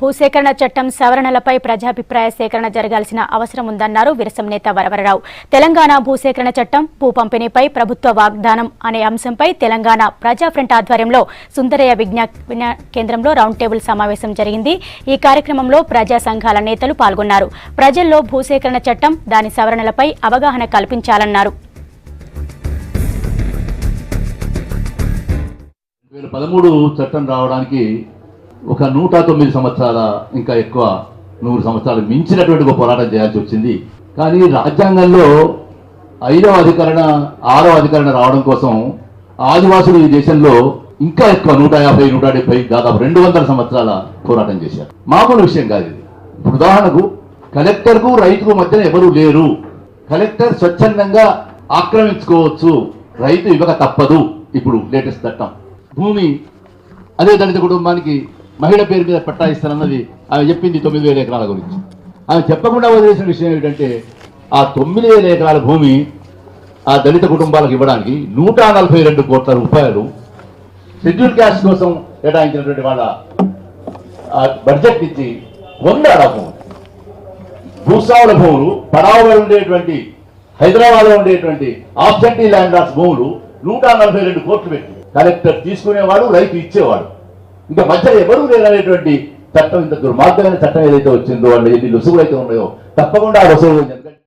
భూసేకరణ చట్టం సవరణలపై ప్రజాభిప్రాయ సేకరణ జరగాల్సిన అవసరం ఉందన్నారు విరసం నేత వరవరరావు. తెలంగాణ భూసేకరణ చట్టం, భూ పంపిణీపై ప్రభుత్వ వాగ్దానం అనే అంశంపై తెలంగాణ ప్రజా ఫ్రంట్ ఆధ్వర్యంలో సుందరయ్య విజ్ఞాన కేంద్రంలో రౌండ్ టేబుల్ సమావేశం జరిగింది. ఈ కార్యక్రమంలో ప్రజా సంఘాల నేతలు పాల్గొన్నారు. ప్రజల్లో భూసేకరణ చట్టం, దాని సవరణలపై అవగాహన కల్పించాలన్నారు. 2013 చట్టం రావడానికి ఒక 109 సంవత్సరాల ఇంకా ఎక్కువ 100 సంవత్సరాలు మించినటువంటి ఒక పోరాటం చేయాల్సి వచ్చింది. కానీ రాజ్యాంగంలో 5వ అధికరణ 6వ అధికరణ రావడం కోసం ఆదివాసులు ఈ దేశంలో ఇంకా ఎక్కువ 150, 170 దాదాపు 200 సంవత్సరాల పోరాటం చేశారు. మామూలు విషయం కాదు ఇది. ఇప్పుడు ఉదాహరణకు కలెక్టర్కు రైతుకు మధ్యన ఎవరూ లేరు. కలెక్టర్ స్వచ్ఛందంగా ఆక్రమించుకోవచ్చు, రైతు ఇవ్వక తప్పదు. ఇప్పుడు లేటెస్ట్ చట్టం. భూమి అదే దళిత కుటుంబానికి మహిళ పేరు మీద పట్టా ఇస్తానన్నది ఆమె చెప్పింది 9,000 ఎకరాల గురించి. ఆమె చెప్పకుండా వదిలేసిన విషయం ఏమిటంటే ఆ 9,000 ఎకరాల భూమి ఆ దళిత కుటుంబాలకు ఇవ్వడానికి 142 కోట్ల రూపాయలు షెడ్యూల్ క్యాస్ట్ కోసం కేటాయించినటువంటి వాళ్ళ బడ్జెట్ ఇచ్చి 100 భూములు, భూస్వాముల భూములు, పడావులో ఉండేటువంటి హైదరాబాద్లో ఉండేటువంటి ఆబ్జెక్టివ్ ల్యాండ్ లాస్ భూములు 142 కోట్లు పెట్టి కలెక్టర్ తీసుకునేవాడు, రైతు ఇచ్చేవాడు. ఇంకా మధ్య ఎవరూ లేననేటువంటి చట్టం, ఇంత దుర్మార్గమైన చట్టం ఏదైతే వచ్చిందో, వాళ్ళు ఎన్ని లొసుగులు అయితే ఉన్నాయో తప్పకుండా ఆ లొసుగులు